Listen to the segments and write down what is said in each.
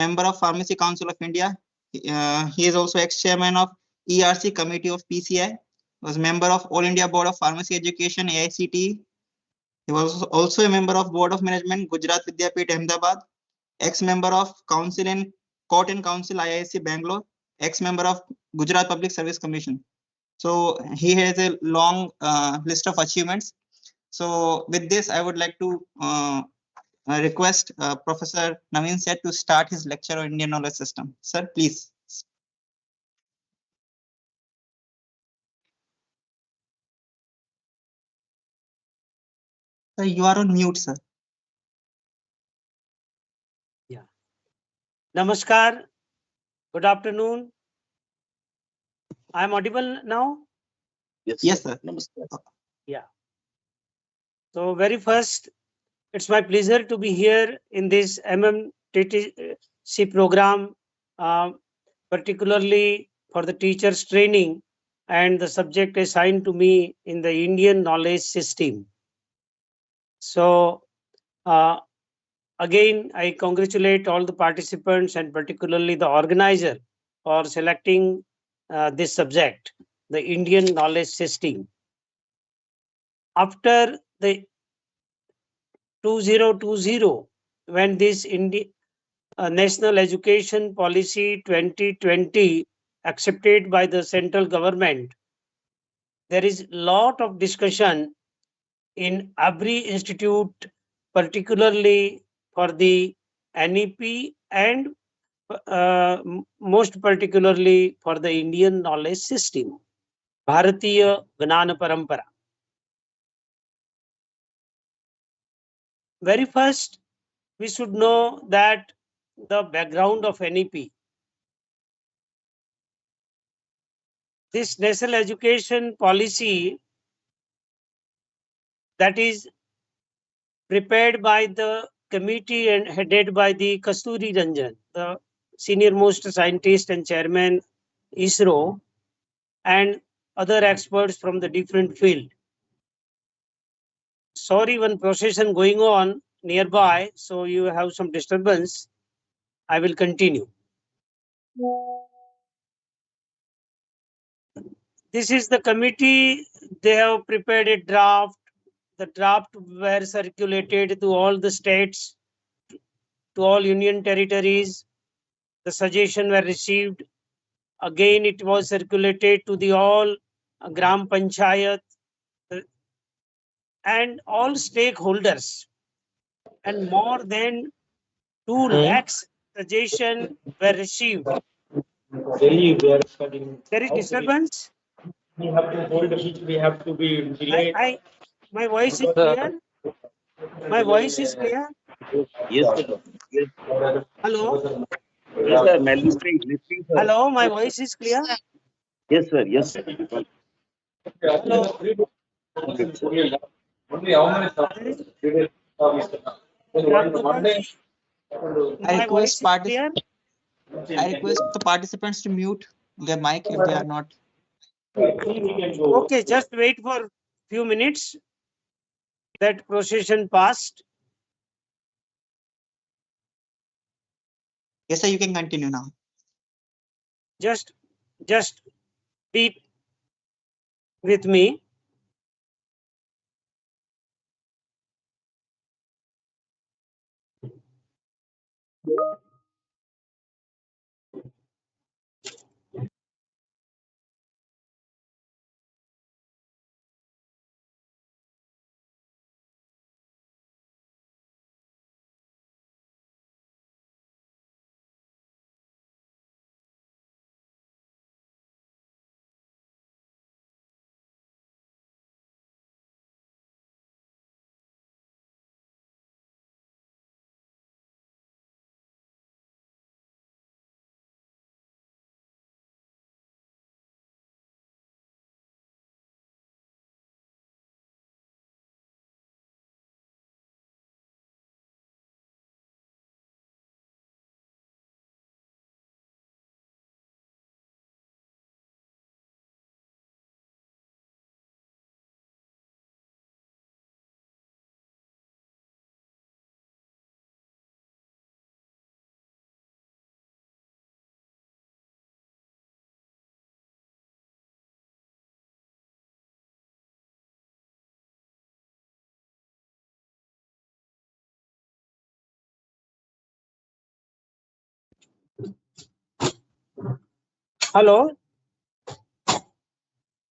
member of Pharmacy Council of India. He is also ex-chairman of ERC Committee of PCI. Was member of All India Board of Pharmacy Education AICTE. He was also a member of Board of Management Gujarat Vidyapeeth Ahmedabad. Ex-member of Council in Court and Council IIC Bangalore. Ex-member of Gujarat Public Service Commission. So he has a long list of achievements. So with this, I would like to request Professor Naveen Seth to start his lecture on Indian knowledge system. Sir, please. Sir, you are on mute, sir. Yeah. Namaskar. Good afternoon. I am audible now? Yes, sir. Namaskar. Yeah. So very first, it's my pleasure to be here in this MMTTC program, particularly for the teachers training and the subject assigned to me in the Indian knowledge system. So again, I congratulate all the participants and particularly the organizer for selecting this subject, the Indian knowledge system. After the 2020, when this National Education Policy 2020 accepted by the central government, there is lot of discussion in every institute, particularly for the NEP and most particularly for the Indian knowledge system, Bharatiya Gnana Parampara. Very first, we should know that the background of NEP. This national education policy that is prepared by the committee and headed by the Kasturi Ranjan, the senior most scientist and chairman ISRO, and other experts from the different field. Sorry, one procession going on nearby, so you have some disturbance. I will continue. This is the committee. They have prepared a draft. The draft were circulated to all the states, to all union territories. The suggestion were received. Again, it was circulated to the all Gram Panchayat and all stakeholders. And more than 2 lakhs suggestions were received. There is disturbance? We have to hold it. We have to be delayed. My voice is clear? My voice is clear? Yes, sir. Yes. Hello? Yes, sir. Listening, sir. Hello, my voice is clear? Yes, sir. Yes, sir. Hello? I request the participants to mute their mic if they are not. Okay, just wait for few minutes. That procession passed. Yes, sir, you can continue now. Just be with me. Hello.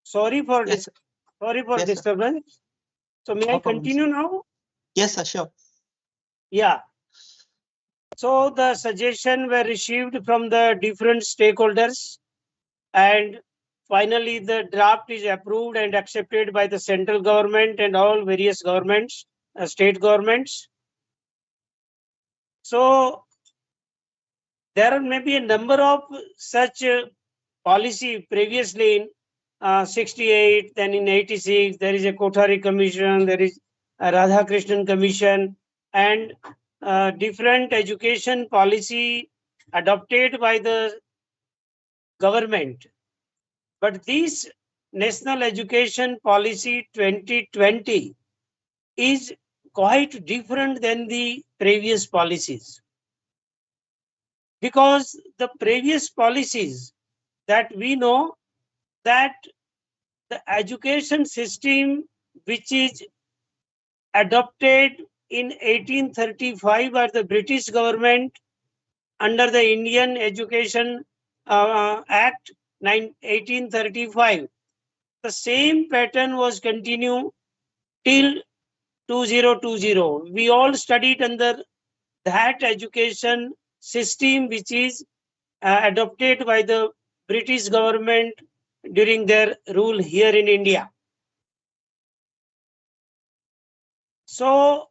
Sorry for Yes, sir. Yes, sir. disturbance. So may No I problem, continue now? Yes, sir, sure. Yeah. So the suggestion were received from the different stakeholders, and finally the draft is approved and accepted by the central government and all various governments, state governments. So there may be a number of such policy previously in 68, then in 86, there is a Kothari Commission, there is a Radhakrishnan Commission, and different education policy adopted by the government. But this National Education Policy 2020 is quite different than the previous policies. Because the previous policies that we know, that the education system which is adopted in 1835 by the British government under the Indian Education Act 1835, the same pattern was continued till 2020. We all studied under that education system which is adopted by the British government during their rule here in India. So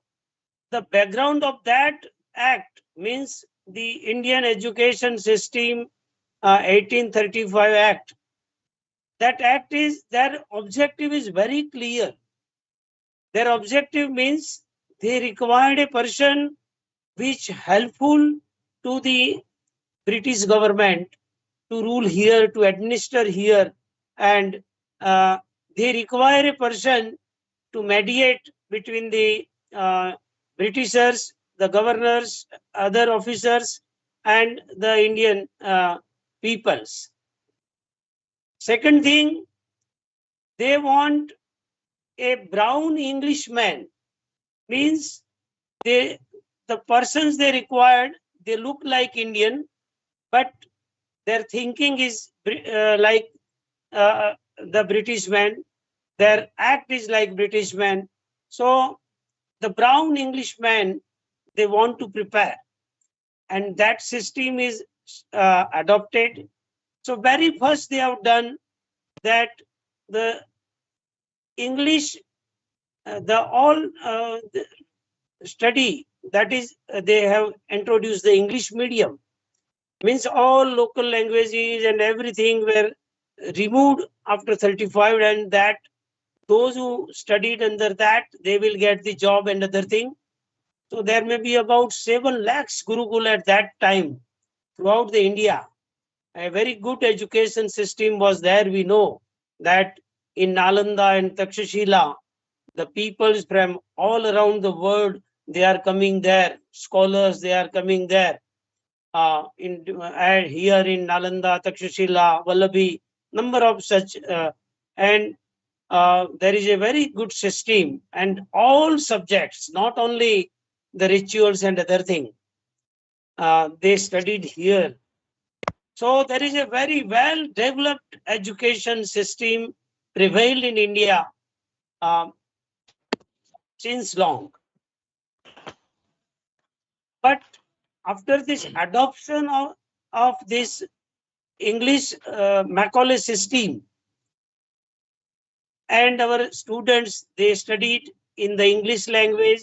the background of that act means the Indian Education System 1835 Act. That act is, their objective is very clear. Their objective means they required a person which helpful to the British government to rule here, to administer here, and they require a person to mediate between the Britishers, the governors, other officers, and the Indian peoples. Second thing, they want a brown Englishman, means the persons they required, they look like Indian, but their thinking is like the British man, their act is like British man. So the brown Englishman they want to prepare, and that system is adopted. So very first they have done that the English, the all the study, that is they have introduced the English medium, means all local languages and everything were removed after 35, and that those who studied under that, they will get the job and other thing. So there may be about 7 lakhs Gurukul at that time throughout the India. A very good education system was there. We know that in Nalanda and Takshashila, the peoples from all around the world, they are coming there. Scholars, they are coming there. Here in Nalanda, Takshashila, Vallabhi, number of such, and there is a very good system, and all subjects, not only the rituals and other thing, they studied here. So there is a very well developed education system prevailed in India since long. But after this adoption of this English Macaulay system, and our students, they studied in the English language,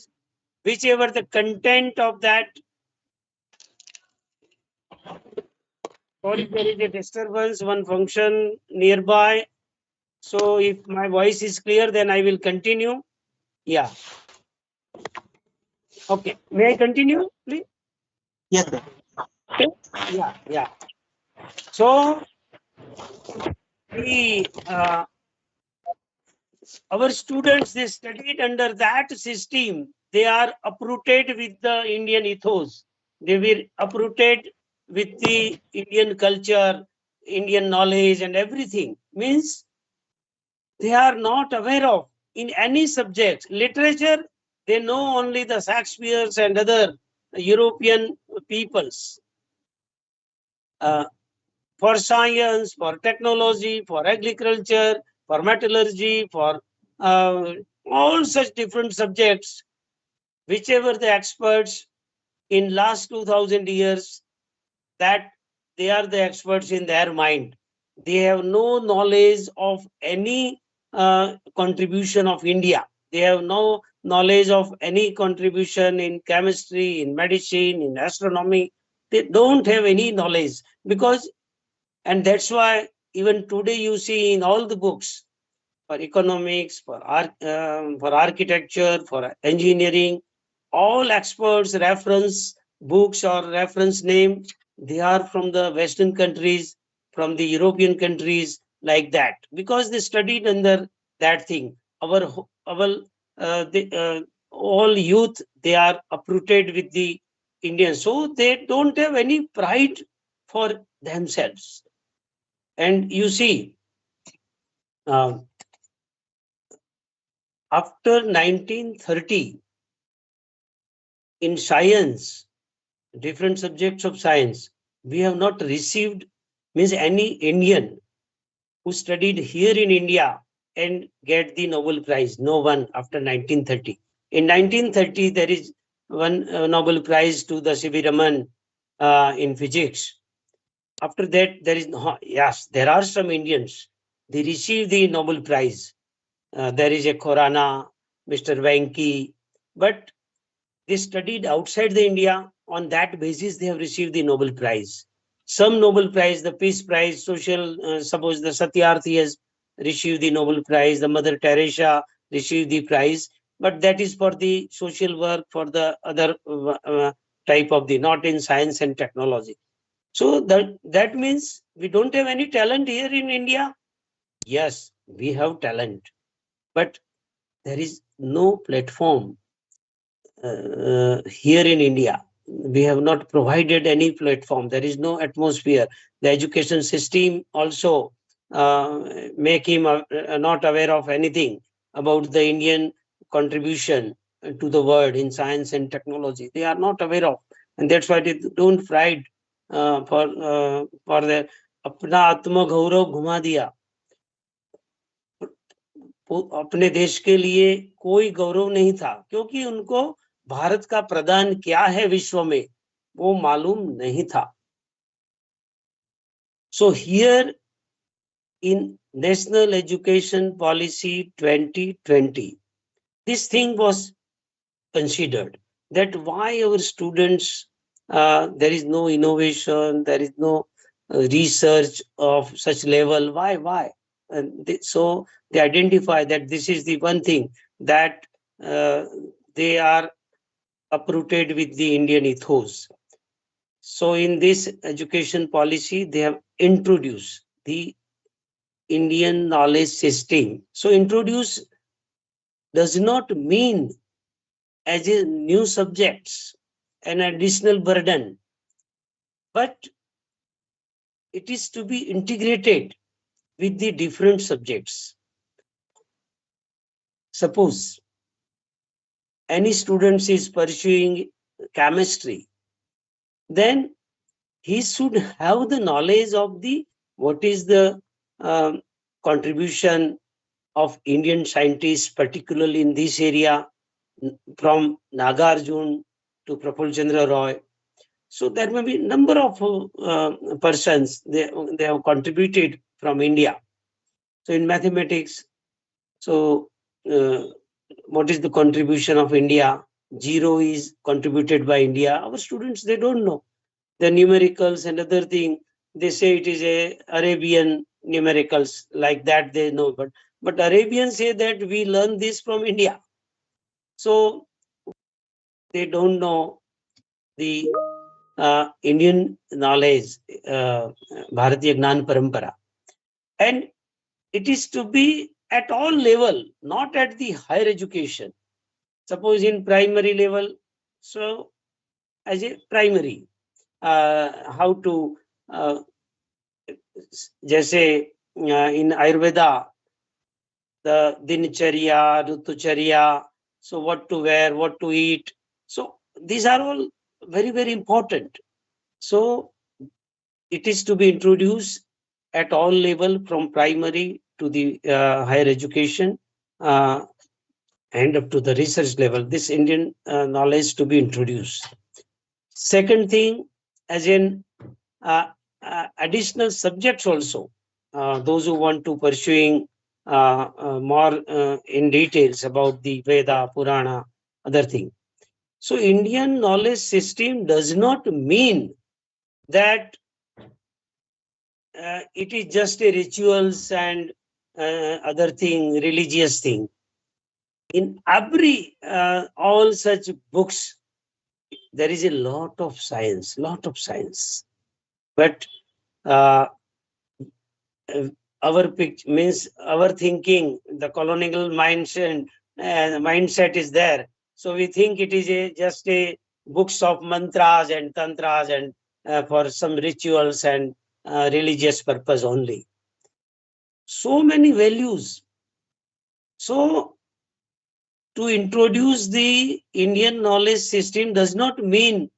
whichever the content of that. Sorry, there is a disturbance, one function nearby. So if my voice is clear, then I will continue. Yeah. Okay. May I continue, please? Yes, sir. Yeah. So our students, they studied under that system. They are uprooted with the Indian ethos. They were uprooted with the Indian culture, Indian knowledge, and everything. Means they are not aware of in any subject. Literature, they know only the Shakespeare's and other European peoples. for science, for technology, for agriculture, for metallurgy, for all such different subjects, whichever the experts in last 2000 years, that they are the experts in their mind. They have no knowledge of any contribution of India. They have no knowledge of any contribution in chemistry, in medicine, in astronomy. They don't have any knowledge, because, and that's why even today you see in all the books, for economics, for architecture, for engineering, all experts reference books or reference name, they are from the Western countries, from the European countries, like that, because they studied under that thing. Our all youth, they are uprooted with the Indians, so they don't have any pride for themselves. And you see, after 1930, in science, different subjects of science, we have not received, means any Indian who studied here in India and get the Nobel Prize. No one after 1930. In 1930, there is one Nobel Prize to the C.V. Raman in physics. After that, there is no, yes, there are some Indians. They receive the Nobel Prize. There is a Khorana, Mr. Venki, but they studied outside the India. On that basis, they have received the Nobel Prize. Some Nobel Prize, the Peace Prize, social, suppose the Satyarthi has received the Nobel Prize, the Mother Teresa received the prize, but that is for the social work, for the other type of the, not in science and technology. So that means we don't have any talent here in India. Yes, we have talent, but there is no platform here in India. We have not provided any platform. There is no atmosphere. The education system also make him not aware of anything about the Indian contribution to the world in science and technology. They are not aware of, and that's why they don't pride for the अपना आत्मगौरव घुमा दिया. अपने देश के लिए कोई गौरव नहीं था, क्योंकि उनको भारत का प्रदान क्या है विश्व में वो मालूम नहीं था. So here in National Education Policy 2020, this thing was considered, that why our students, there is no innovation, there is no research of such level, why? And so they identify that this is the one thing that they are uprooted with the Indian ethos. So in this education policy, they have introduced the Indian knowledge system. So introduce does not mean as a new subjects, an additional burden, but it is to be integrated with the different subjects. Suppose any student is pursuing chemistry, then he should have the knowledge of the what is the contribution of Indian scientists, particularly in this area, from Nagarjun to Praful Chandra Roy. So there may be number of persons they have contributed from India. So in mathematics, so what is the contribution of India? Zero is contributed by India. Our students, they don't know. The numericals and other thing, they say it is a Arabian numericals, like that they know. But Arabians say that we learn this from India. So they don't know the Indian knowledge, Bharatiya Gnan Parampara. And it is to be at all level, not at the higher education. Suppose in primary level, so as a primary, how to, जैसे in Ayurveda, the Dinacharya, Rutucharya, so what to wear, what to eat. So these are all very, very important. So it is to be introduced at all level from primary to the higher education and up to the research level. This Indian knowledge to be introduced. Second thing, as in additional subjects also, those who want to pursuing more in details about the Veda, Purana, other thing. So Indian knowledge system does not mean that it is just a rituals and other thing, religious thing. In every all such books, there is a lot of science, but our picture means our thinking, the colonial mindset is there. So we think it is just a books of mantras and tantras and for some rituals and religious purpose only. So many values. So to introduce the Indian knowledge system does not mean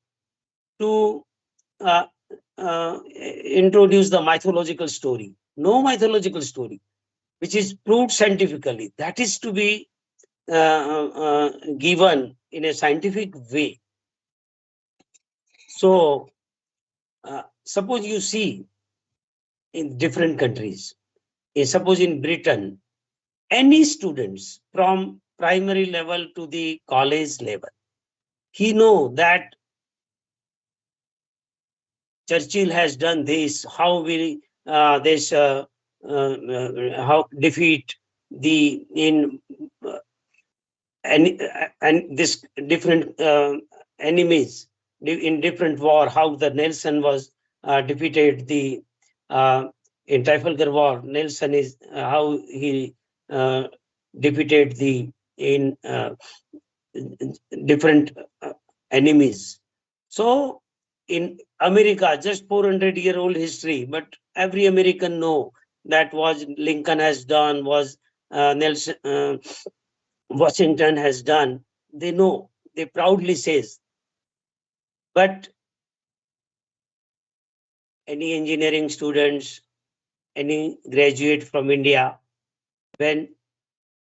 to introduce the mythological story. No mythological story, which is proved scientifically. That is to be given in a scientific way. So, suppose you see in different countries, suppose in Britain, any students from primary level to the college level, he know that Churchill has done this, how will this how defeat the in and this different enemies in different war, how the Nelson was defeated the in Trafalgar War. Nelson is how he defeated the in different enemies. So in America, just 400-year-old history, but every American know that was Lincoln has done, was Nelson. Washington has done, they know, they proudly says. But any engineering students, any graduate from India, when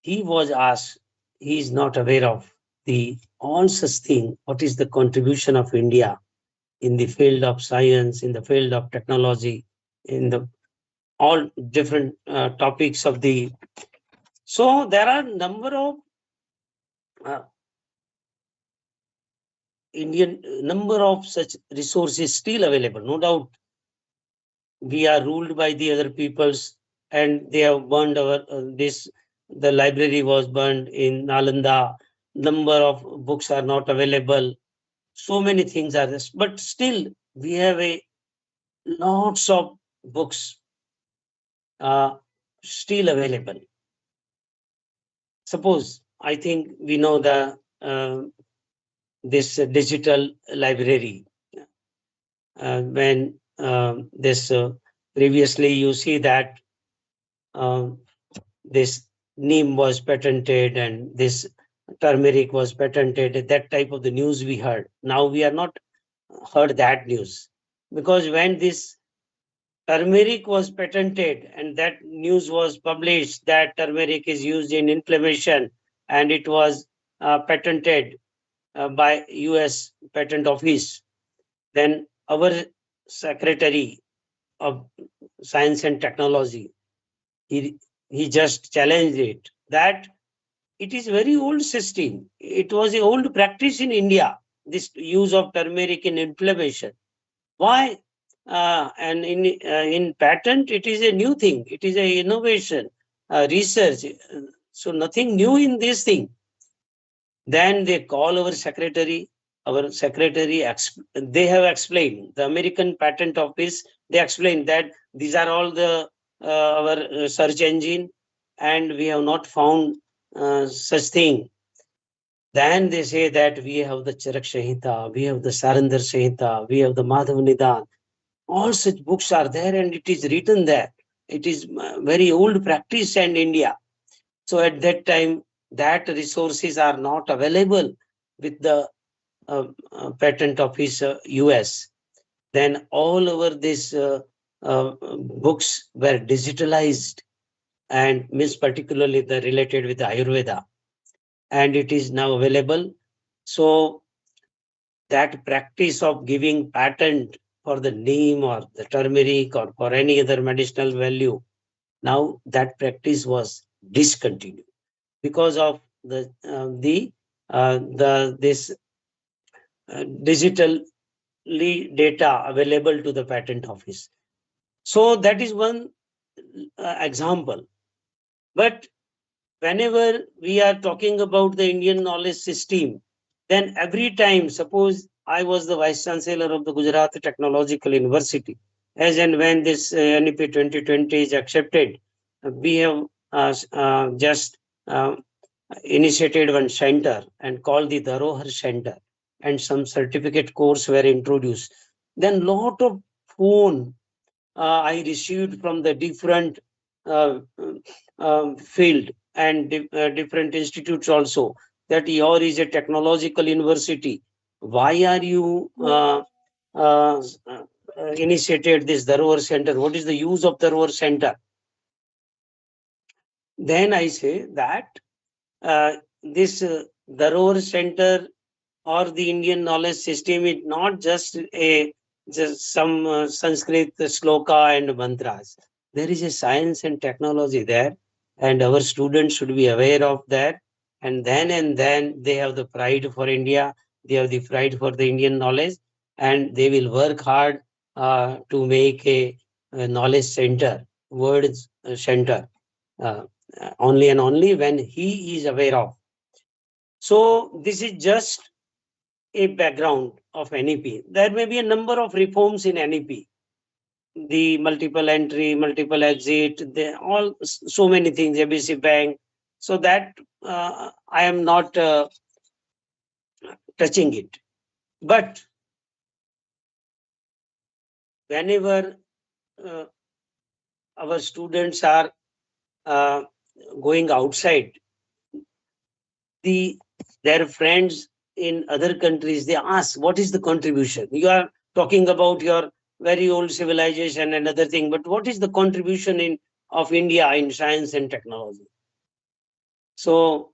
he was asked, he is not aware of the all such thing, what is the contribution of India in the field of science, in the field of technology, in the all different topics of the. So there are number of Indian number of such resources still available, no doubt. We are ruled by the other peoples, and they have burned our the library was burned in Nalanda. Number of books are not available. So many things are this, but still we have a lots of books still available. Suppose I think we know the this digital library when this previously you see that this neem was patented and this turmeric was patented, that type of the news we heard. Now we are not heard that news, because when this turmeric was patented and that news was published that turmeric is used in inflammation and it was patented by US Patent Office, then our Secretary of Science and Technology, he just challenged it that it is very old system. It was an old practice in India, this use of turmeric in inflammation. Why? And in patent, it is a new thing. It is a innovation, research. So nothing new in this thing. Then they call our secretary. Our secretary, they have explained, the American Patent Office, they explained that these are all the our search engine, and we have not found such thing. Then they say that we have the Charak Sahita, we have the Sarandar Sahita, we have the Madhav Nidan. All such books are there and it is written there. It is very old practice in India. So at that time, that resources are not available with the Patent Office US. Then all over these books were digitalized, and means particularly the related with Ayurveda, and it is now available. So that practice of giving patent for the neem or the turmeric or for any other medicinal value, now that practice was discontinued because of the this digitally data available to the patent office. So that is one example. But whenever we are talking about the Indian knowledge system, then every time, suppose I was the Vice Chancellor of the Gujarat Technological University, as and when this NEP 2020 is accepted, we have just initiated one center and called the Dharohar Center, and some certificate course were introduced. Then lot of phone I received from the different field and different institutes also, that your is a technological university. Why are you initiated this Dharohar Center? What is the use of Dharohar Center? Then I say that this Dharohar Center or the Indian knowledge system is not just some Sanskrit sloka and mantras. There is a science and technology there, and our students should be aware of that. And then they have the pride for India, they have the pride for the Indian knowledge, and they will work hard to make a knowledge center, words center, only and only when he is aware of. So this is just a background of NEP. There may be a number of reforms in NEP. The multiple entry, multiple exit, all so many things, ABC Bank. So that I am not touching it. But whenever our students are going outside, their friends in other countries, they ask, what is the contribution? You are talking about your very old civilization and other thing, but what is the contribution of India in science and technology? So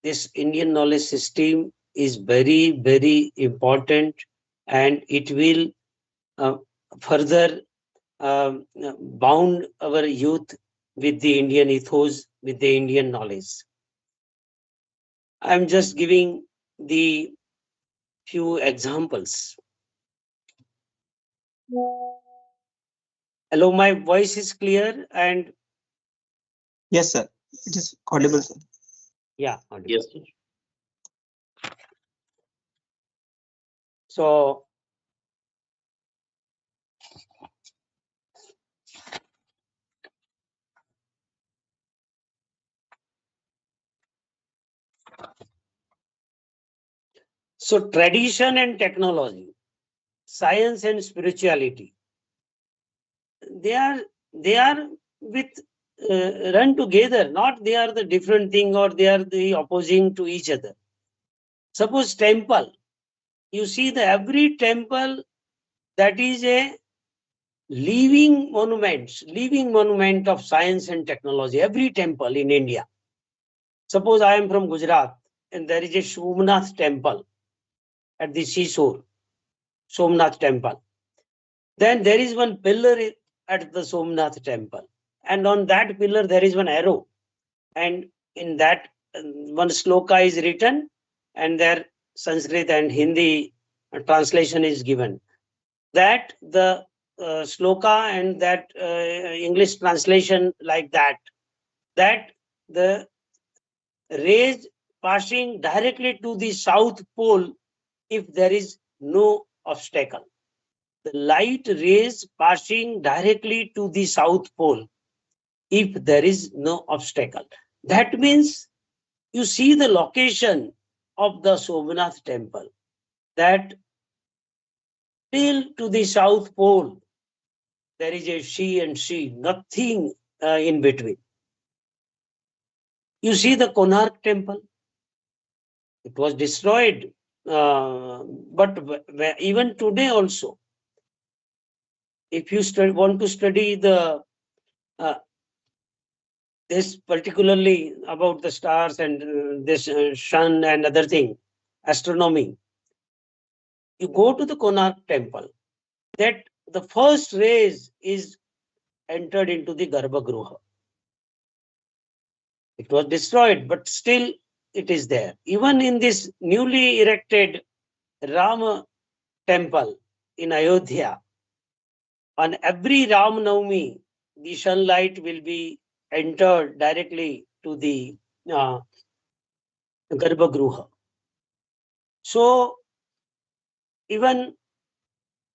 this Indian knowledge system is very, very important, and it will further bound our youth with the Indian ethos, with the Indian knowledge. I'm just giving the few examples. Hello, my voice is clear and Yes, sir. It is audible, sir. yeah. Yes. So tradition and technology, science and spirituality, they are with run together, not they are the different thing or they are the opposing to each other. Suppose temple, you see the every temple, that is a living monument of science and technology, every temple in India. Suppose I am from Gujarat and there is a Somnath temple at the seashore, Somnath temple. Then there is one pillar at the Somnath temple, and on that pillar there is one arrow, and in that one sloka is written, and there Sanskrit and Hindi translation is given. That the sloka and that English translation like that the rays passing directly to the south pole if there is no obstacle. The light rays passing directly to the south pole if there is no obstacle. That means you see the location of the Somnath temple, that till to the south pole there is a sea and sea, nothing in between. You see the Konark temple, it was destroyed, but even today also if you want to study the this particularly about the stars and this sun and other thing, astronomy, you go to the Konark temple, that the first rays is entered into the Garbhagruha. It was destroyed, but still it is there. Even in this newly erected Rama temple in Ayodhya, on every Ram Navami, the sunlight will be entered directly to the Garbhagruha. So even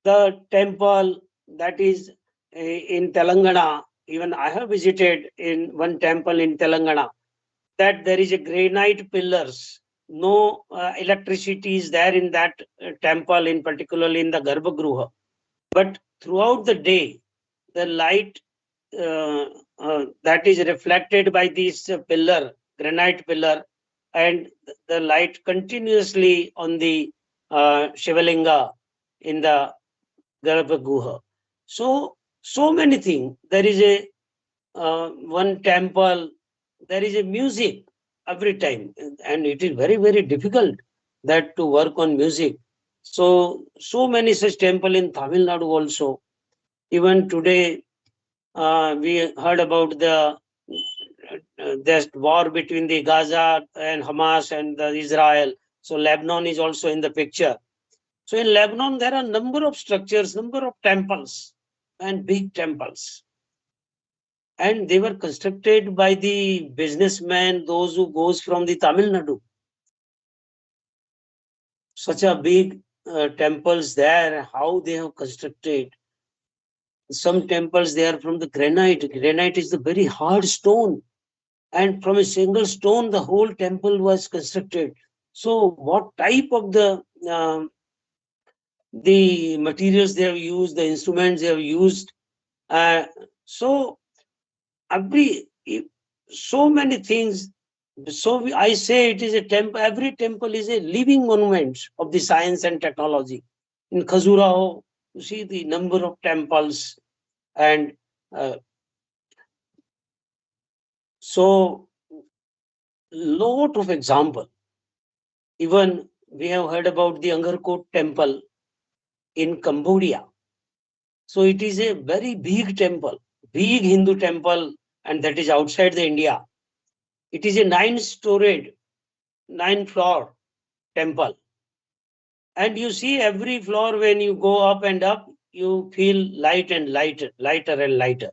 the temple that is in Telangana, even I have visited in one temple in Telangana, that there is a granite pillars. No electricity is there in that temple, in particularly in the Garbhagruha. But throughout the day, the light that is reflected by this pillar, granite pillar, and the light continuously on the Shivalinga in the Garbhagruha. So many things. There is a one temple, there is a music every time, and it is very, very difficult that to work on music. So many such temple in Tamil Nadu also. Even today, we heard about the there's war between the Gaza and Hamas and the Israel. So Lebanon is also in the picture. So in Lebanon, there are number of structures, number of temples and big temples. And they were constructed by the businessmen, those who goes from the Tamil Nadu. Such a big temples there, how they have constructed. Some temples, they are from the granite. Granite is the very hard stone. And from a single stone, the whole temple was constructed. So what type of the materials they have used, the instruments they have used. So many things. So I say it is a temple. Every temple is a living monument of the science and technology. In Khajuraho, you see the number of temples, and so lot of example. Even we have heard about the Angkor temple in Cambodia. So it is a very big temple, big Hindu temple, and that is outside the India. It is a 9-storied, 9-floor temple. And you see every floor when you go up and up, you feel light and lighter and lighter.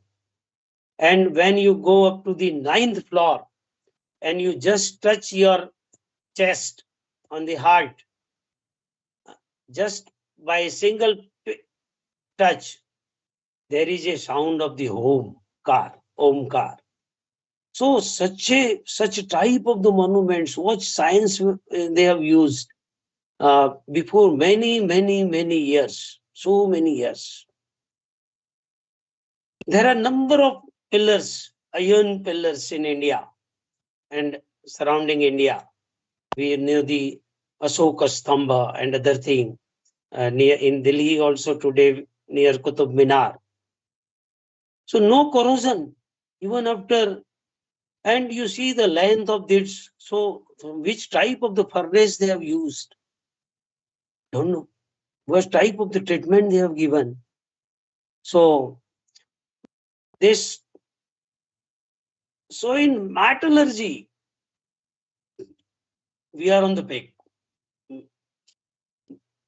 And when you go up to the 9th floor and you just touch your chest on the heart, just by a single touch, there is a sound of the Omkar. So such type of the monuments, what science they have used before many years, so many years. There are number of pillars, iron pillars in India and surrounding India. We know the Ashoka Stamba and other thing near in Delhi also today near Qutub Minar. So no corrosion even after. And you see the length of this. So which type of the furnace they have used? Don't know. What type of the treatment they have given? So this. So in metallurgy, we are on the peak.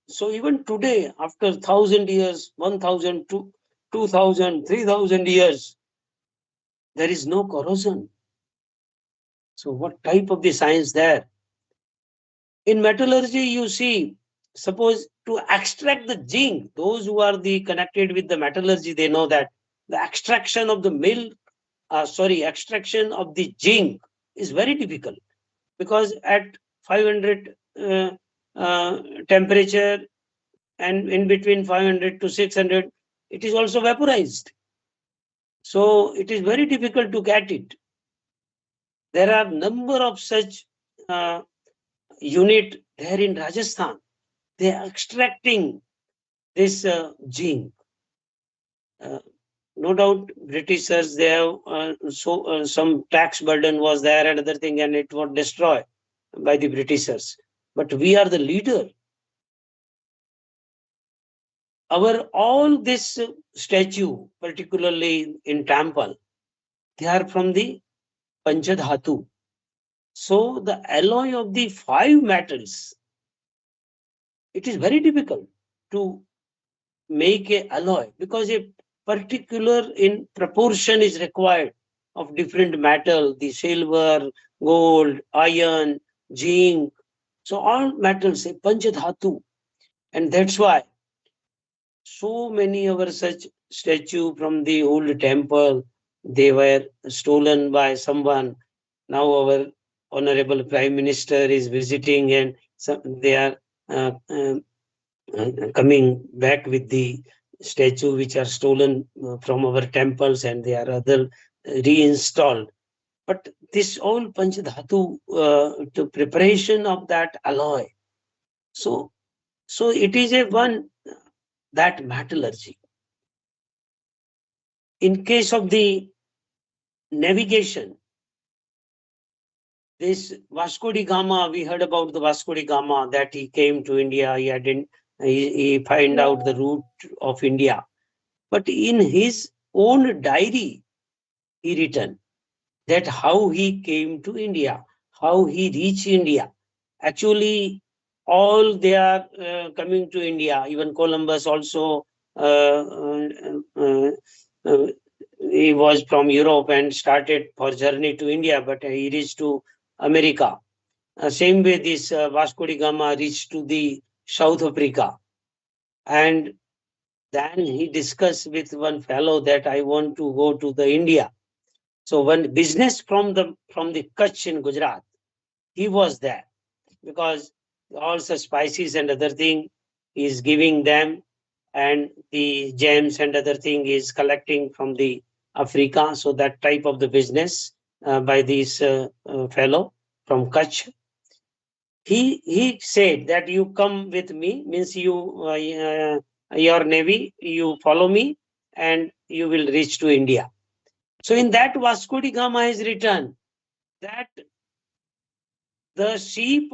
So even today, after 1,000 years, 1,000, 2,000, 3,000 years, there is no corrosion. So what type of the science there? In metallurgy, you see, suppose to extract the zinc, those who are the connected with the metallurgy, they know that the extraction of the extraction of the zinc is very difficult, because at 500 temperature and in between 500 to 600, it is also vaporized. So it is very difficult to get it. There are number of such unit there in Rajasthan. They are extracting this zinc. no doubt Britishers, they have some tax burden was there and other thing, and it was destroyed by the Britishers. But we are the leader. Our all this statue, particularly in temple, they are from the Panchadhatu. So the alloy of the 5 metals, it is very difficult to make a alloy because a particular in proportion is required of different metal, the silver, gold, iron, zinc. So all metals, a Panchadhatu. And that's why so many of our such statue from the old temple, they were stolen by someone. Now our honorable Prime Minister is visiting and they are coming back with the statue which are stolen from our temples, and they are other reinstalled. But this all Panchadhatu to preparation of that alloy. So it is a one that metallurgy. In case of the navigation, this Vasco da Gama, we heard about the Vasco da Gama that he came to India, he find out the route of India. But in his own diary, he written that how he came to India, how he reached India. Actually, all they are coming to India. Even Columbus also, he was from Europe and started for journey to India, but he reached to America. Same way, this Vasco da Gama reached to the South Africa, and then he discussed with one fellow that I want to go to the India. So one business from the Kutch in Gujarat, he was there because all such spices and other thing is giving them, and the gems and other thing is collecting from the Africa. So that type of the business by this fellow from Kutch. He said that you come with me, means you your navy, you follow me and you will reach to India. So in that Vasco da Gama is written that the ship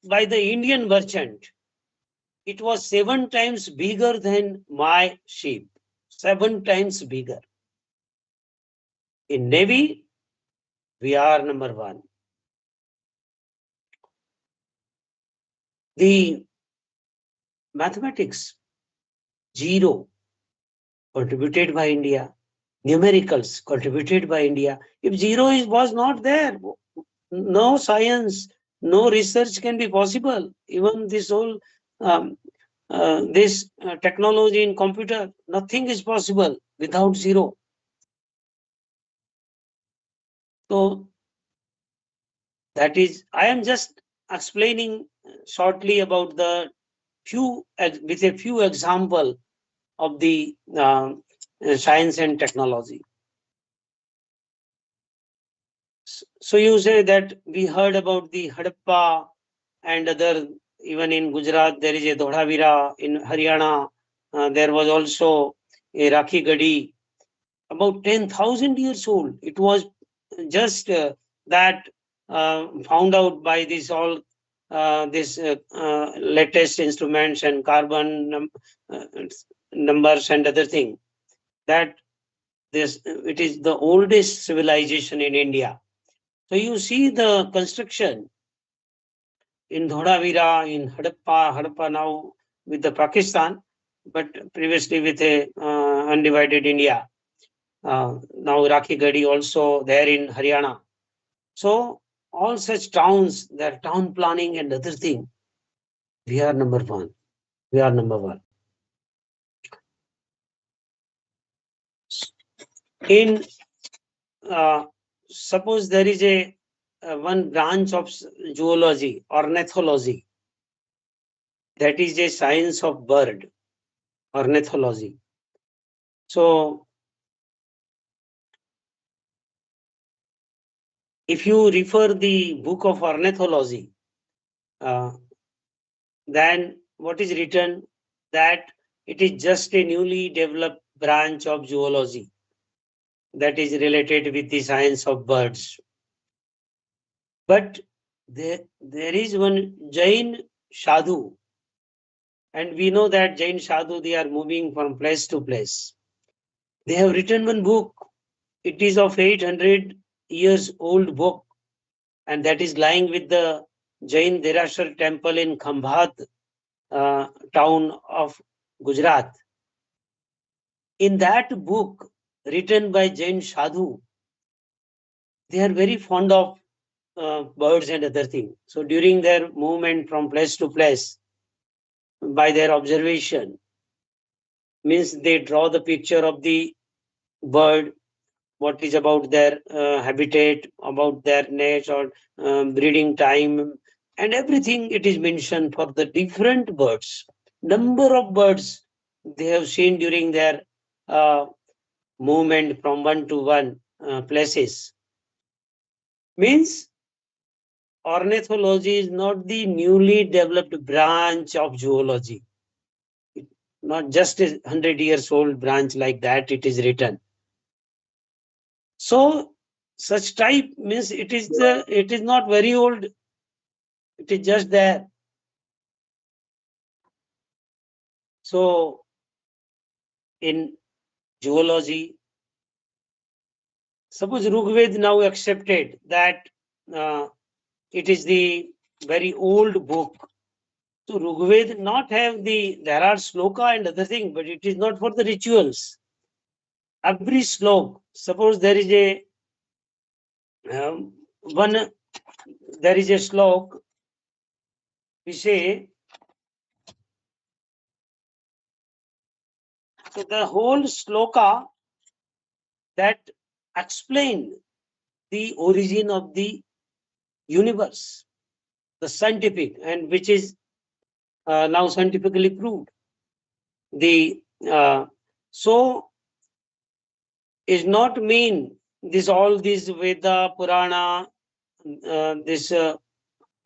by the Indian merchant, it was 7 times bigger than my ship, 7 times bigger. In Navy, we are number 1. The mathematics, 0, contributed by India. Numericals, contributed by India. If 0 was not there, no science, no research can be possible. Even this whole this technology in computer, nothing is possible without 0. So that is, I am just explaining shortly about the few with a few example of the science and technology. So you say that we heard about the Hadappa and other, even in Gujarat there is a Dhodhavira, in Haryana there was also a Rakhi Gadi, about 10,000 years old. It was just that found out by this all this latest instruments and carbon numbers and other thing, that this it is the oldest civilization in India. So you see the construction in Dhodhavira, in Hadappa now with the Pakistan, but previously with a undivided India. Now Rakhi Gadi also there in Haryana. So all such towns, their town planning and other thing, we are number 1. We are number 1. In suppose there is a one branch of zoology, ornithology, that is a science of bird, ornithology. So if you refer the book of ornithology, then what is written, that it is just a newly developed branch of zoology that is related with the science of birds. But there is one Jain Sadhu, and we know that Jain Sadhu, they are moving from place to place. They have written one book. It is of 800 years old book, and that is lying with the Jain Derashar temple in Khambhat town of Gujarat. In that book written by Jain Sadhu, they are very fond of birds and other things. So during their movement from place to place, by their observation, means they draw the picture of the bird, what is about their habitat, about their nest or breeding time, and everything it is mentioned for the different birds. Number of birds they have seen during their movement from one to one places. Means ornithology is not the newly developed branch of zoology. Not just a 100 years old branch like that it is written. So such type means it is not very old. It is just there. So in zoology, suppose Rigved now accepted that it is the very old book. So Rigved not have there are sloka and other thing, but it is not for the rituals. Every slok, suppose there is a slok, we say, so the whole sloka that explain the origin of the universe, the scientific, and which is now scientifically proved. So is not mean this all these Veda, Purana,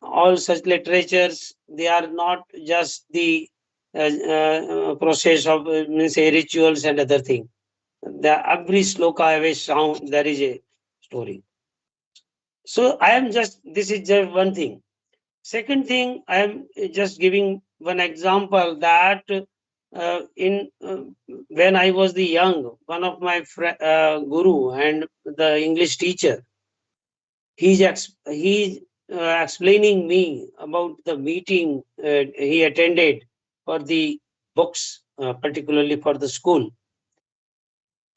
all such literatures, they are not just the process of say rituals and other thing. Every sloka have a sound, there is a story. So I am just, this is just one thing. Second thing, I am just giving one example that when I was the young, one of my guru and the English teacher, he's explaining me about the meeting he attended for the books, particularly for the school.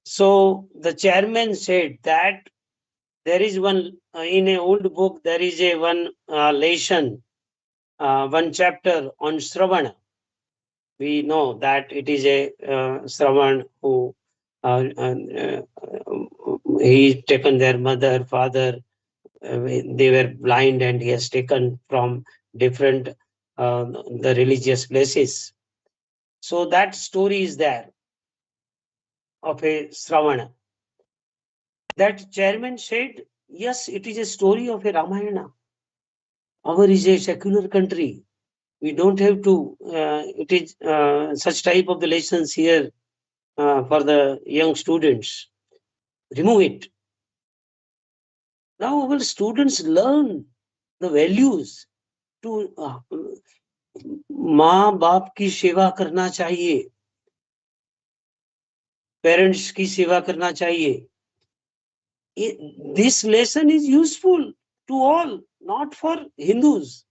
So the chairman said that there is one in an old book, there is a one lesson, one chapter on Sravana. We know that it is a Shravan who he taken their mother, father, they were blind, and he has taken from different the religious places. So that story is there of a Shravana. That chairman said, yes, it is a story of a Ramayana. Our is a secular country. We don't have to, it is such type of the lessons here for the young students. Remove it. Now our students learn the values to माँ बाप की सेवा करना चाहिए, parents की सेवा करना चाहिए. This lesson is useful to all, not for Hindus.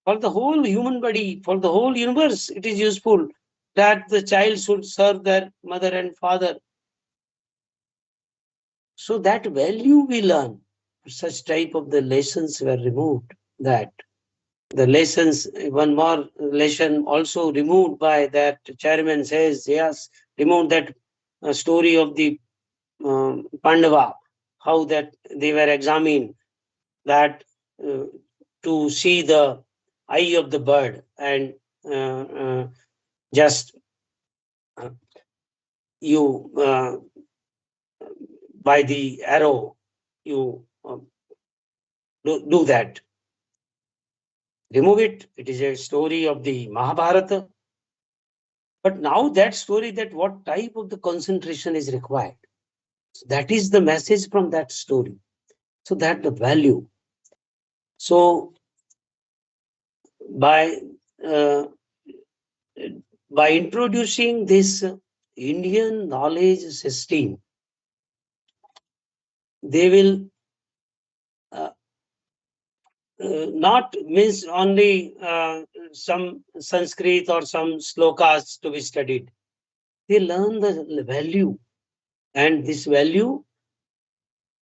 For the whole human body, for the whole universe, it is useful that the child should serve their mother and father. So that value we learn. Such type of the lessons were removed. That the lessons, one more lesson also removed by that chairman says, yes, remove that story of the Pandava, how that they were examined, that to see the eye of the bird and just you by the arrow you do that. Remove it. It is a story of the Mahabharata. But now that story, that what type of the concentration is required. So that is the message from that story. So that the value. So by introducing this Indian knowledge system, they will not means only some Sanskrit or some slokas to be studied. They learn the value, and this value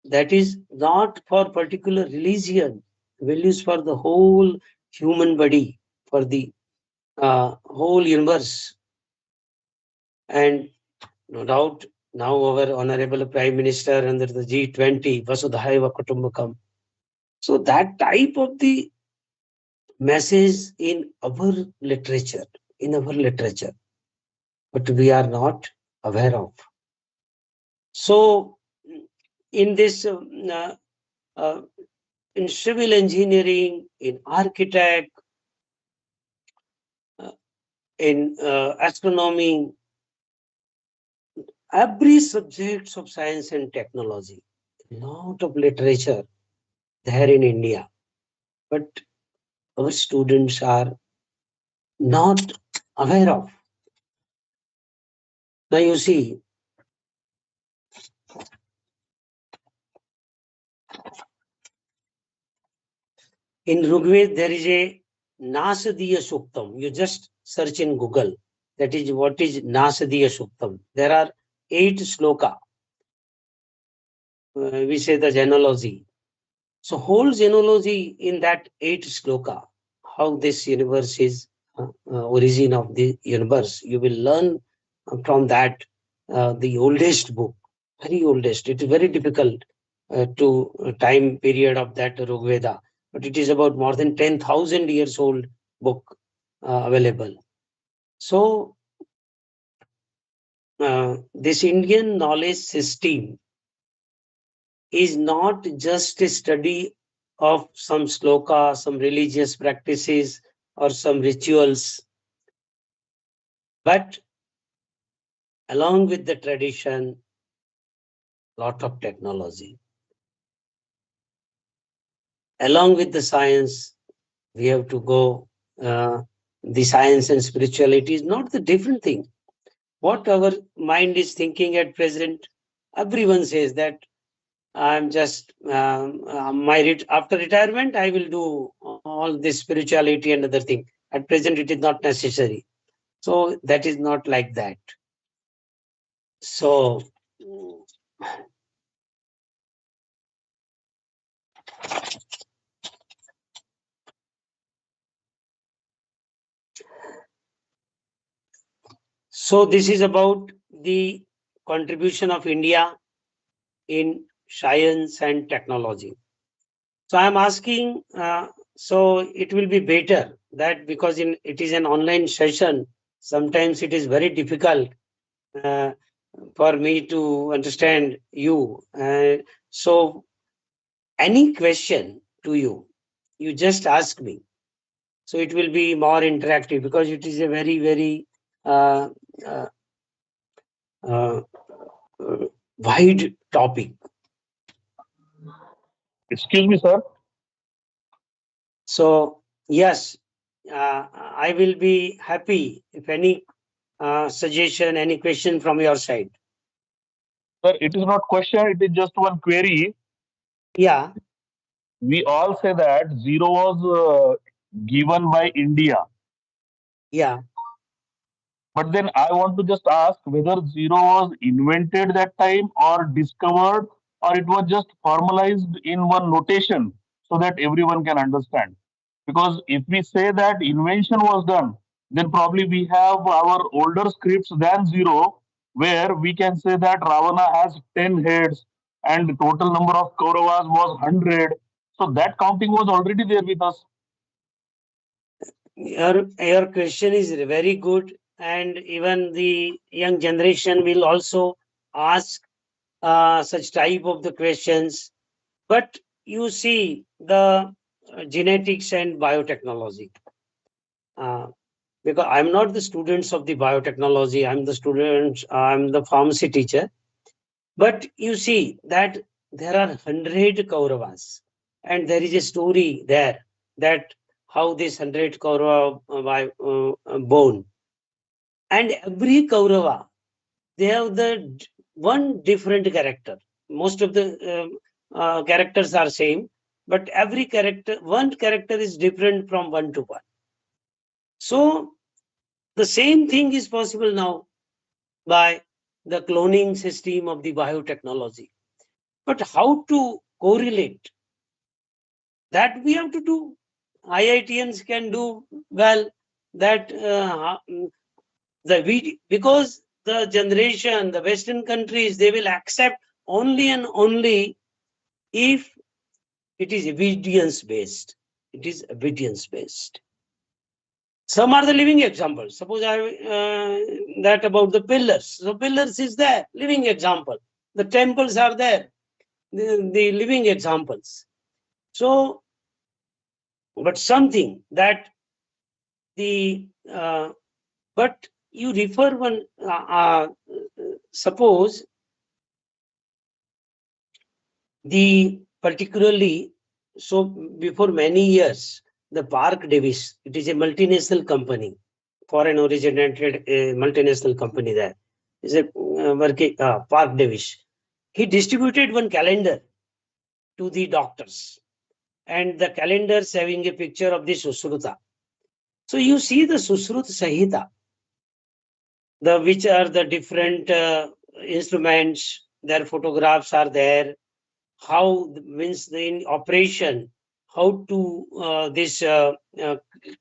that is not for particular religion, values for the whole human body, for the whole universe. And no doubt now our honorable Prime Minister under the G20, Vasudhaiva Kutumbakam. So that type of the message in our literature, but we are not aware of. So in this, in civil engineering, in architect, in astronomy, every subjects of science and technology, a lot of literature there in India, but our students are not aware of. Now you see, in Rigved there is a Nasadiya Suktam. You just search in Google. That is what is Nasadiya Suktam. There are 8 sloka. We say the genealogy. So whole genealogy in that 8 sloka, how this universe is origin of the universe. You will learn from that the oldest book, very oldest. It is very difficult to time period of that Rigveda, but it is about more than 10,000 years old book available. So this Indian knowledge system is not just a study of some sloka, some religious practices or some rituals, but along with the tradition, lot of technology. Along with the science, we have to go, the science and spirituality is not the different thing. What our mind is thinking at present, everyone says that I'm just, after retirement, I will do all this spirituality and other thing. At present, it is not necessary. So that is not like that. So this is about the contribution of India in science and technology. So I'm asking, so it will be better that because it is an online session, sometimes it is very difficult for me to understand you. So any question to you, you just ask me. So it will be more interactive because it is a very, very wide topic. Excuse me, sir. So yes, I will be happy if any suggestion, any question from your side. Sir, it is not question, it is just one query. Yeah. We all say that zero was given by India. Yeah. But then I want to just ask whether zero was invented that time or discovered, or it was just formalized in one notation so that everyone can understand. Because if we say that invention was done, then probably we have our older scripts than zero, where we can say that Ravana has 10 heads and the total number of Kauravas was 100. So that counting was already there with us. Your question is very good, and even the young generation will also ask such type of the questions. But you see the genetics and biotechnology, because I'm not the students of the biotechnology, I'm the pharmacy teacher. But you see that there are 100 Kauravas, and there is a story there that how this 100 Kaurava born. And every Kaurava, they have the one different character. Most of the characters are same, but every character, one character is different from one to one. So the same thing is possible now by the cloning system of the biotechnology. But how to correlate? That we have to do. IITians can do well that because the generation, the Western countries, they will accept only and only if it is evidence based. It is evidence based. Some are the living examples. Suppose that about the pillars. So pillars is there, living example. The temples are there, the living examples. So, but something that but you refer one, suppose particularly, so before many years, the Park Davis, it is a multinational company, foreign originated multinational company there. Is a working Park Davis. He distributed one calendar to the doctors, and the calendars having a picture of the Susruta. So you see the Susrut Sahita, which are the different instruments, their photographs are there, how means the operation, how to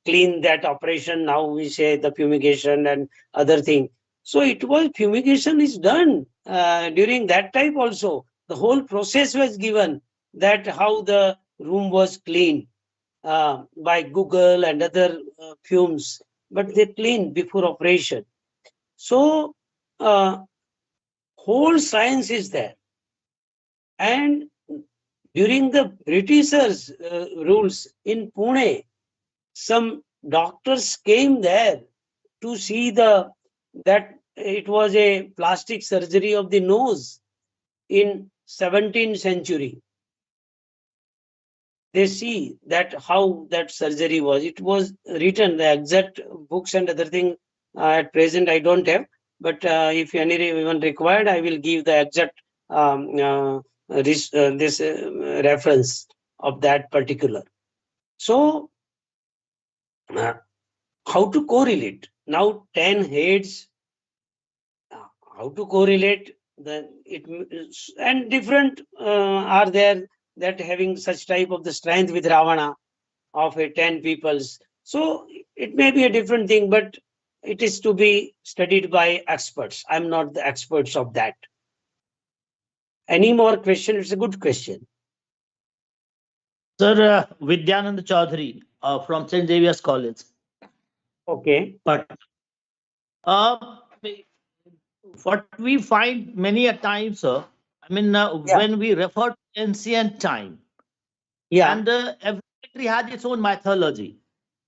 clean that operation. Now we say the fumigation and other thing. So it was fumigation is done during that time also. The whole process was given, that how the room was cleaned by Google and other fumes, but they cleaned before operation. So whole science is there. And during the Britishers' rules in Pune, some doctors came there to see that it was a plastic surgery of the nose in 17th century. They see that how that surgery was. It was written, the exact books and other thing at present I don't have, but if anyone required, I will give the exact this reference of that particular. So how to correlate? Now 10 heads, how to correlate? And different are there that having such type of the strength with Ravana of a 10 peoples. So it may be a different thing, but it is to be studied by experts. I'm not the experts of that. Any more question? It's a good question. Sir, Vidyanand Chaudhary from St. Xavier's College. Okay. But what we find many a times, sir, I mean, when we refer to ancient time, and every country has its own mythology,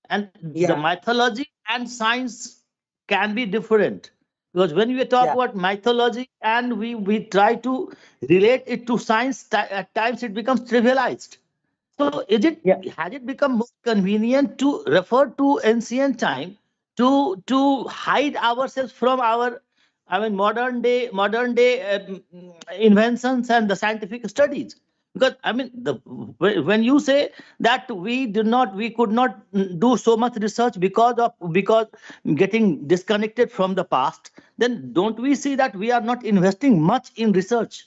and the mythology and science can be different, because when we talk about mythology and we try to relate it to science, at times it becomes trivialized. So has it become more convenient to refer to ancient time to hide ourselves from our, I mean, modern day inventions and the scientific studies? Because I mean, when you say that we could not do so much research because getting disconnected from the past, then don't we see that we are not investing much in research?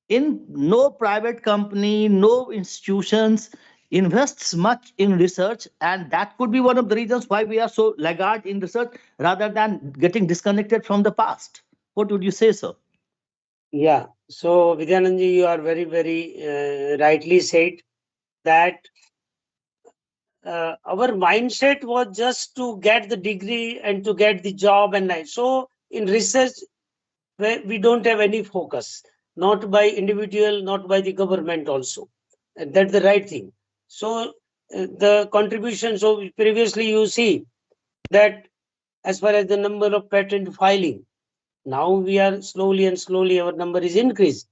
In no private company, no institutions invests much in research, and that could be one of the reasons why we are so laggard in research rather than getting disconnected from the past. What would you say, sir? Yeah. So Vidyananji, you are very, very rightly said that our mindset was just to get the degree and to get the job, and so in research we don't have any focus, not by individual, not by the government also. And that's the right thing. So the contribution, so previously you see that as far as the number of patent filing, now we are slowly our number is increased.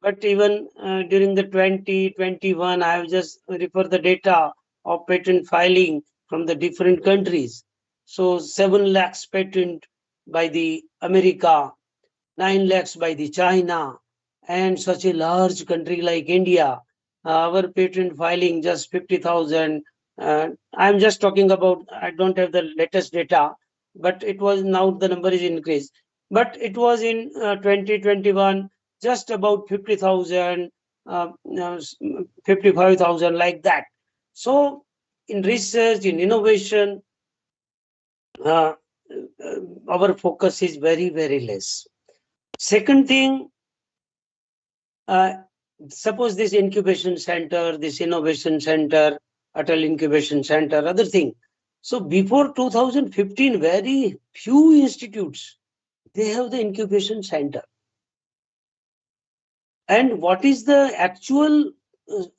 But even during the 2021, I have just referred the data of patent filing from the different countries. So 7 lakhs patent by the America, 9 lakhs by the China, and such a large country like India, our patent filing just 50,000. I'm just talking about, I don't have the latest data, but it was now the number is increased. But it was in 2021, just about 50,000, 55,000, like that. So in research, in innovation, our focus is very, very less. Second thing, suppose this incubation center, this innovation center, Atal Incubation Center, other thing. So before 2015, very few institutes, they have the incubation center. And what is the actual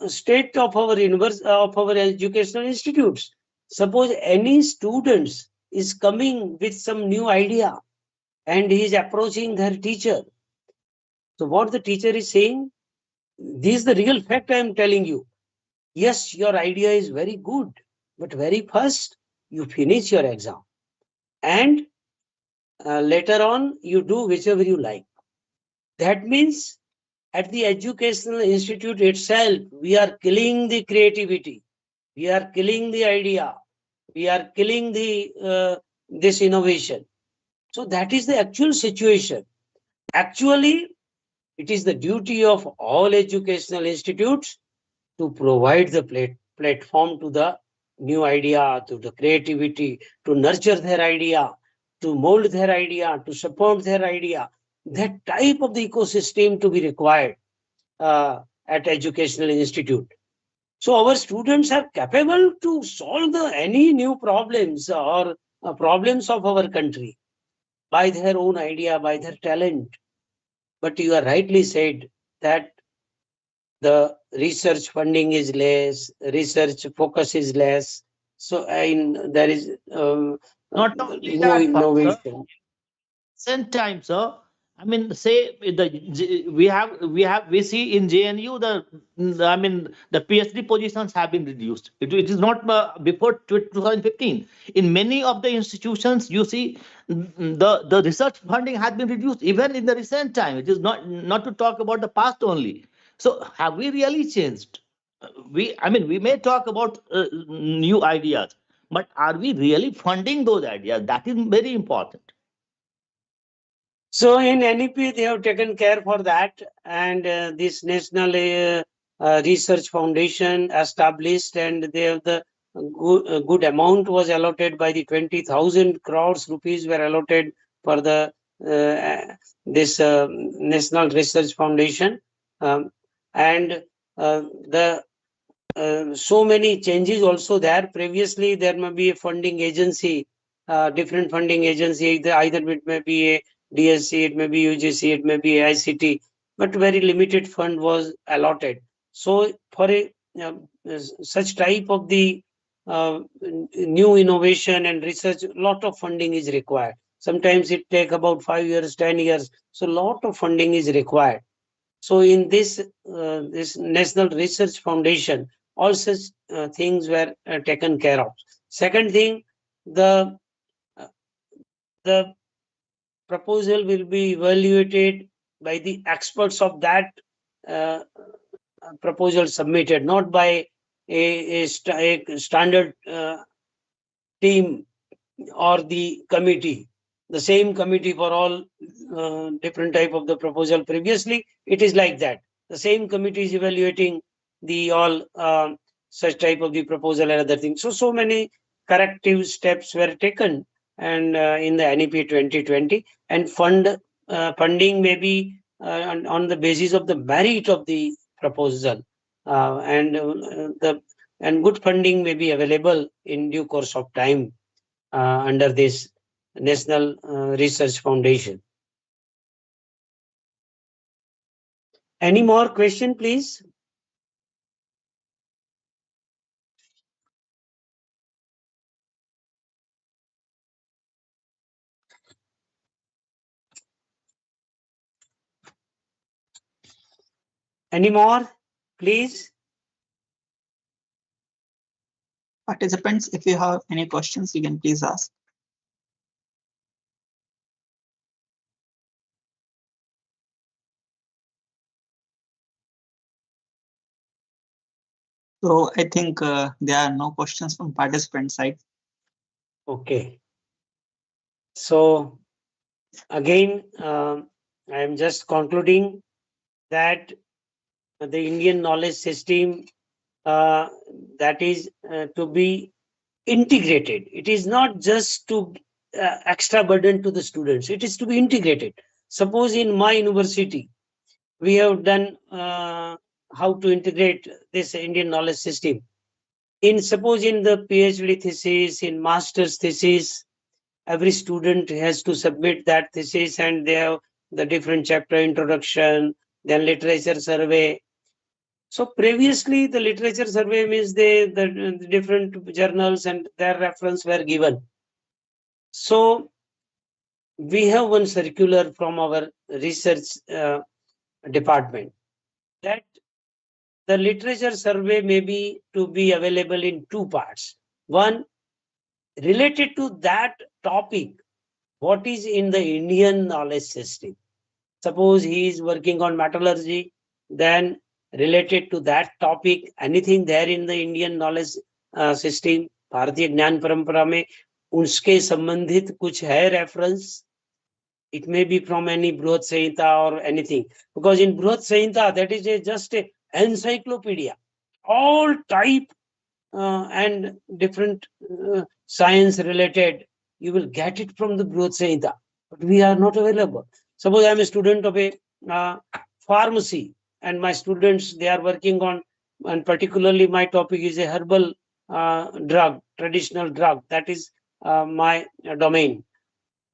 state of our educational institutes? Suppose any students is coming with some new idea and he is approaching their teacher. So what the teacher is saying, this is the real fact I am telling you. Yes, your idea is very good, but very first you finish your exam and later on you do whichever you like. That means at the educational institute itself, we are killing the creativity, we are killing the idea, we are killing the this innovation. So that is the actual situation. Actually, it is the duty of all educational institutes to provide the platform to the new idea, to the creativity, to nurture their idea, to mold their idea, to support their idea. That type of the ecosystem to be required at educational institute. So our students are capable to solve any new problems or problems of our country by their own idea, by their talent. But you are rightly said that the research funding is less, research focus is less. So there is Not only no that, innovation. Same time, sir. I mean, say we see in JNU the PhD positions have been reduced. It is not before 2015. In many of the institutions, you see the research funding has been reduced even in the recent time. It is not to talk about the past only. So have we really changed? We may talk about new ideas, but are we really funding those ideas? That is very important. So in NEP, they have taken care for that, and this National Research Foundation established, and they have the good amount was allotted by the 20,000 crores rupees were allotted for the this National Research Foundation, and the so many changes also there. Previously, there may be a funding agency, different funding agency, either it may be a DSC, it may be UGC, it may be ICT, but very limited fund was allotted. So for a such type of the new innovation and research, lot of funding is required. Sometimes it take about 5 years, 10 years. So lot of funding is required. So in this National Research Foundation, all such things were taken care of. Second thing, the proposal will be evaluated by the experts of that proposal submitted, not by a standard team or the committee. The same committee for all different type of the proposal. Previously, it is like that. The same committee is evaluating the all such type of the proposal and other things. So many corrective steps were taken, and in the NEP 2020, and funding may be on the basis of the merit of the proposal, and good funding may be available in due course of time under this National Research Foundation. Any more question, please? Any more, please? Participants, if you have any questions, you can please ask. So I think there are no questions from participant side. Okay. So again, I am just concluding that the Indian knowledge system that is to be integrated. It is not just to extra burden to the students. It is to be integrated. Suppose in my university, we have done how to integrate this Indian knowledge system. Suppose in the PhD thesis, in master's thesis, every student has to submit that thesis, and they have the different chapter introduction, then literature survey. So previously, the literature survey means the different journals and their reference were given. So we have one circular from our research department that the literature survey may be to be available in two parts. One, related to that topic, what is in the Indian knowledge system. Suppose he is working on metallurgy, then related to that topic, anything there in the Indian knowledge system, भारतीय ज्ञान परंपरा में उसके संबंधित कुछ है reference. It may be from any Brihad Samhita or anything, because in Brihad Samhita, that is just a encyclopedia, all type and different science related. You will get it from the Brihad Samhita, but we are not available. Suppose I am a student of a pharmacy, and my students, they are working on, and particularly my topic is a herbal drug, traditional drug. That is my domain.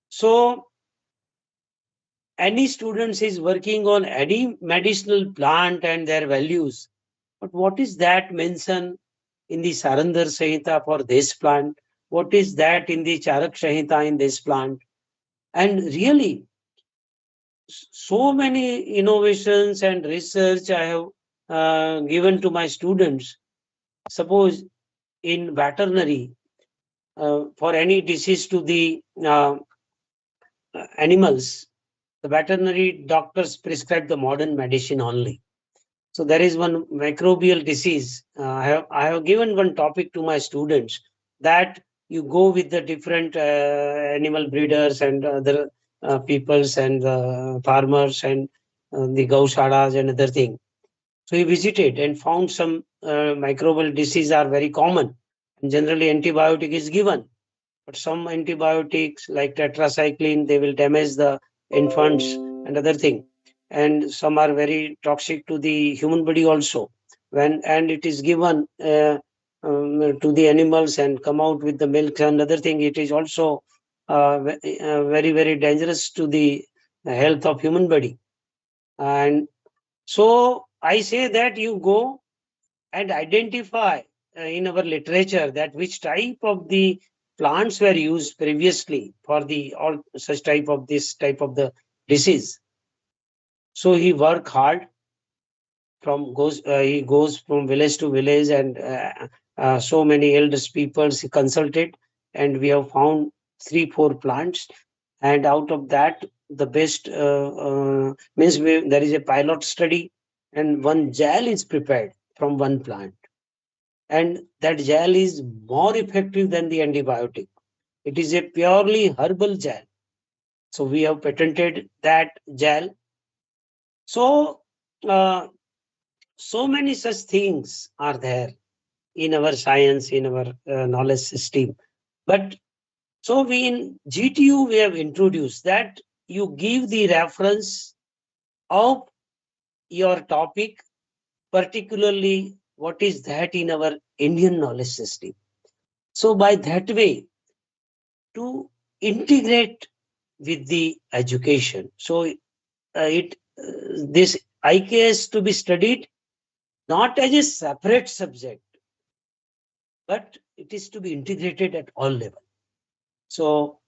So any students is working on any medicinal plant and their values, but what is that mentioned in the Sarandar Samhita for this plant? What is that in the Charak Samhita in this plant? And really, so many innovations and research I have given to my students. Suppose in veterinary, for any disease to the animals, the veterinary doctors prescribe the modern medicine only. So there is one microbial disease. I have given one topic to my students that you go with the different animal breeders and other peoples and farmers and the gaushalas and other thing. So he visited and found some microbial disease are very common. And generally antibiotic is given. But some antibiotics like tetracycline, they will damage the infants and other thing. And some are very toxic to the human body also. And it is given to the animals and come out with the milk and other thing, it is also very, very dangerous to the health of human body. And so I say that you go and identify in our literature that which type of the plants were used previously for the all such type of this type of the disease. So he work hard he goes from village to village, and so many elders people he consulted, and we have found 3-4 plants, and out of that the best means there is a pilot study, and one gel is prepared from one plant, and that gel is more effective than the antibiotic. It is a purely herbal gel. So we have patented that gel. So so many such things are there in our science, in our knowledge system. But so we in GTU, we have introduced that you give the reference of your topic, particularly what is that in our Indian knowledge system. So by that way, to integrate with the education. So this IKS to be studied not as a separate subject, but it is to be integrated at all levels. So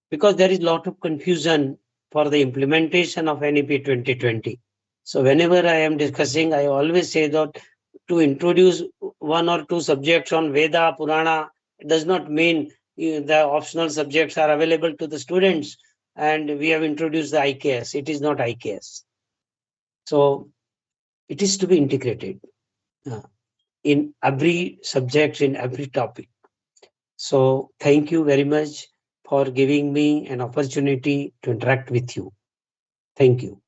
because there is a lot of confusion for the implementation of NEP 2020. So whenever I am discussing, I always say that to introduce one or two subjects on Veda, Purana, it does not mean the optional subjects are available to the students and we have introduced the IKS. It is not IKS. So it is to be integrated in every subject, in every topic. So thank you very much for giving me an opportunity to interact with you. Thank you.